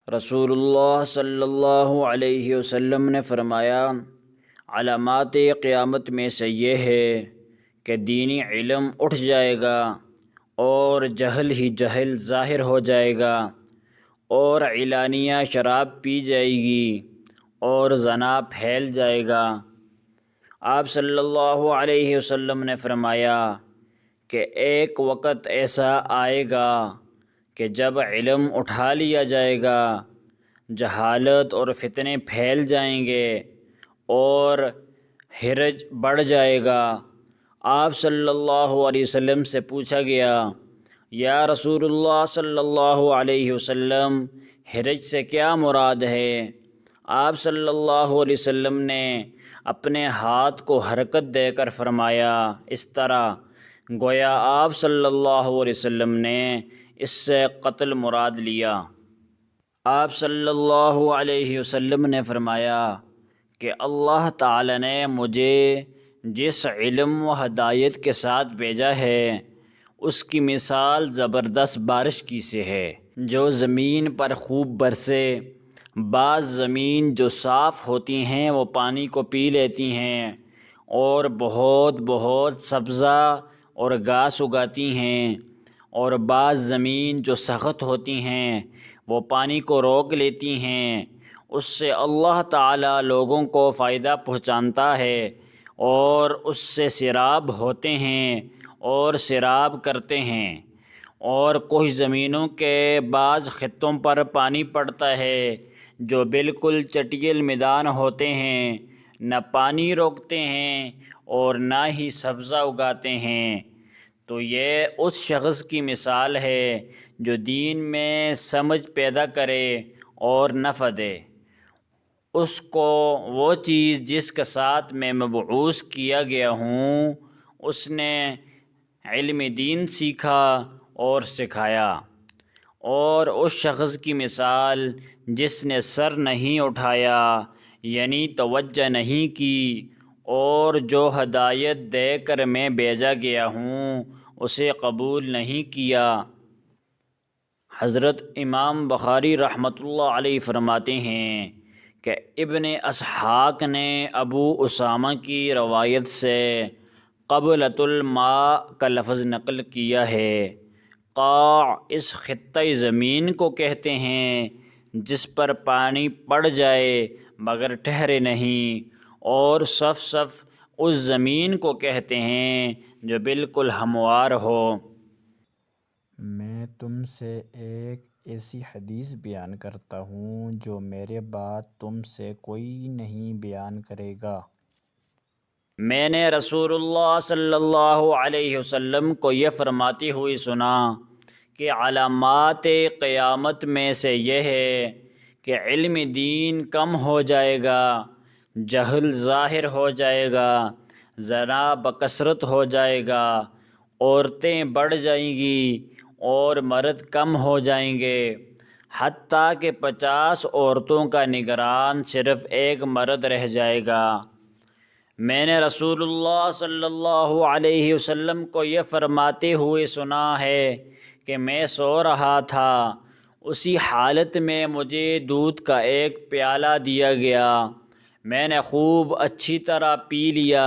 رسول اللہ صلی اللہ علیہ وسلم نے فرمایا، علامات قیامت میں سے یہ ہے کہ دینی علم اٹھ جائے گا اور جہل ہی جہل ظاہر ہو جائے گا، اور علانیہ شراب پی جائے گی اور زنا پھیل جائے گا۔ آپ صلی اللہ علیہ وسلم نے فرمایا کہ ایک وقت ایسا آئے گا کہ جب علم اٹھا لیا جائے گا، جہالت اور فتنے پھیل جائیں گے اور حرج بڑھ جائے گا۔ آپ صلی اللہ علیہ وسلم سے پوچھا گیا، یا رسول اللہ صلی اللہ علیہ وسلم، حرج سے کیا مراد ہے؟ آپ صلی اللہ علیہ وسلم نے اپنے ہاتھ کو حرکت دے کر فرمایا، اس طرح گویا آپ صلی اللہ علیہ وسلم نے اس سے قتل مراد لیا۔ آپ صلی اللہ علیہ وسلم نے فرمایا کہ اللہ تعالی نے مجھے جس علم و ہدایت کے ساتھ بھیجا ہے، اس کی مثال زبردست بارش کی سے ہے جو زمین پر خوب برسے۔ بعض زمین جو صاف ہوتی ہیں وہ پانی کو پی لیتی ہیں اور بہت بہت سبزہ اور گھاس اگاتی ہیں، اور بعض زمین جو سخت ہوتی ہیں وہ پانی کو روک لیتی ہیں۔ اس سے اللہ تعالیٰ لوگوں کو فائدہ پہنچاتا ہے اور اس سے سیراب ہوتے ہیں اور سیراب کرتے ہیں۔ اور کچھ زمینوں کے بعض خطوں پر پانی پڑتا ہے جو بالکل چٹیل میدان ہوتے ہیں، نہ پانی روکتے ہیں اور نہ ہی سبزہ اگاتے ہیں۔ تو یہ اس شخص کی مثال ہے جو دین میں سمجھ پیدا کرے اور نفع دے۔ اس کو وہ چیز جس کے ساتھ میں مبعوث کیا گیا ہوں، اس نے علم دین سیکھا اور سکھایا۔ اور اس شخص کی مثال جس نے سر نہیں اٹھایا، یعنی توجہ نہیں کی، اور جو ہدایت دے کر میں بھیجا گیا ہوں اسے قبول نہیں کیا۔ حضرت امام بخاری رحمۃ اللہ علیہ فرماتے ہیں کہ ابن اسحاق نے ابو اسامہ کی روایت سے قبلۃ الماء کا لفظ نقل کیا ہے۔ قاع اس خطۂ زمین کو کہتے ہیں جس پر پانی پڑ جائے مگر ٹھہرے نہیں، اور صف صف اس زمین کو کہتے ہیں جو بالکل ہموار ہو۔ میں تم سے ایک ایسی حدیث بیان کرتا ہوں جو میرے بعد تم سے کوئی نہیں بیان کرے گا۔ میں نے رسول اللہ صلی اللہ علیہ وسلم کو یہ فرماتے ہوئے سنا کہ علامات قیامت میں سے یہ ہے کہ علم دین کم ہو جائے گا، جہل ظاہر ہو جائے گا، زنا بکثرت ہو جائے گا، عورتیں بڑھ جائیں گی اور مرد کم ہو جائیں گے، حتیٰ کہ 50 عورتوں کا نگران صرف ایک مرد رہ جائے گا۔ میں نے رسول اللہ صلی اللہ علیہ وسلم کو یہ فرماتے ہوئے سنا ہے کہ میں سو رہا تھا، اسی حالت میں مجھے دودھ کا ایک پیالہ دیا گیا، میں نے خوب اچھی طرح پی لیا،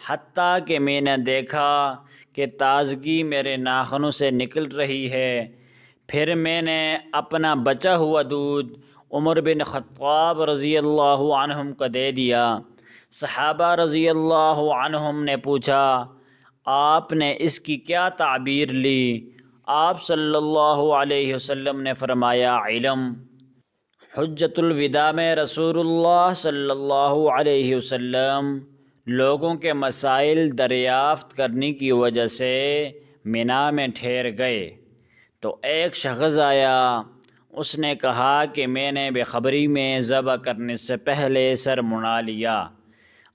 حتیٰ کہ میں نے دیکھا کہ تازگی میرے ناخنوں سے نکل رہی ہے۔ پھر میں نے اپنا بچا ہوا دودھ عمر بن خطاب رضی اللہ عنہم کو دے دیا۔ صحابہ رضی اللہ عنہم نے پوچھا، آپ نے اس کی کیا تعبیر لی؟ آپ صلی اللہ علیہ وسلم نے فرمایا، علم۔ حجۃ الوداع میں رسول اللہ صلی اللہ علیہ وسلم لوگوں کے مسائل دریافت کرنے کی وجہ سے مینا میں ٹھہر گئے تو ایک شخص آیا۔ اس نے کہا کہ میں نے بے میں ذبح کرنے سے پہلے سر منا لیا۔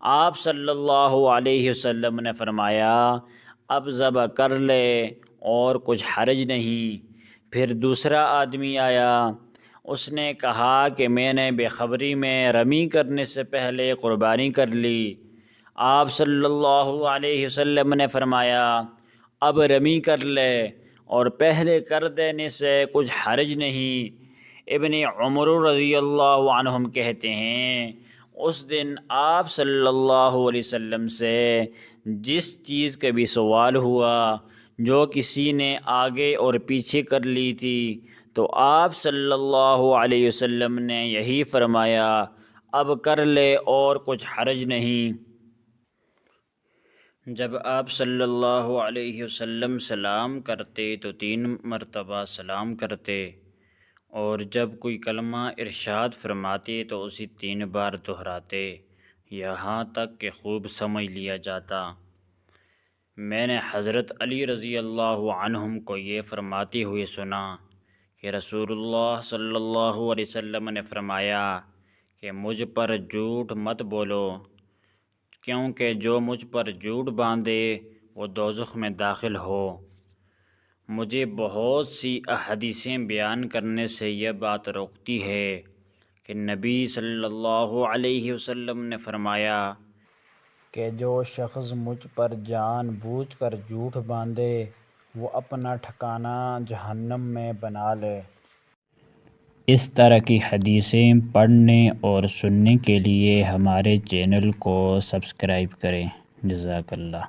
آپ صلی اللہ علیہ وسلم نے فرمایا، اب ذبح کر لے اور کچھ حرج نہیں۔ پھر دوسرا آدمی آیا، اس نے کہا کہ میں نے بے میں رمی کرنے سے پہلے قربانی کر لی۔ آپ صلی اللہ علیہ وسلم نے فرمایا، اب رمی کر لے اور پہلے کر دینے سے کچھ حرج نہیں۔ ابن عمر رضی اللہ عنہم کہتے ہیں اس دن آپ صلی اللہ علیہ وسلم سے جس چیز کا بھی سوال ہوا جو کسی نے آگے اور پیچھے کر لی تھی تو آپ صلی اللہ علیہ وسلم نے یہی فرمایا اب کر لے اور کچھ حرج نہیں۔ جب آپ صلی اللہ علیہ وسلم سلام کرتے تو 3 مرتبہ سلام کرتے، اور جب کوئی کلمہ ارشاد فرماتے تو اسے 3 بار دہراتے، یہاں تک کہ خوب سمجھ لیا جاتا۔ میں نے حضرت علی رضی اللہ عنہم کو یہ فرماتے ہوئے سنا کہ رسول اللہ صلی اللہ علیہ وسلم نے فرمایا کہ مجھ پر جھوٹ مت بولو، کیونکہ جو مجھ پر جھوٹ باندھے وہ دوزخ میں داخل ہو۔ مجھے بہت سی احادیثیں بیان کرنے سے یہ بات روکتی ہے کہ نبی صلی اللہ علیہ وسلم نے فرمایا کہ جو شخص مجھ پر جان بوجھ کر جھوٹ باندھے وہ اپنا ٹھکانہ جہنم میں بنا لے۔ اس طرح کی حدیثیں پڑھنے اور سننے کے لیے ہمارے چینل کو سبسکرائب کریں۔ جزاک اللہ۔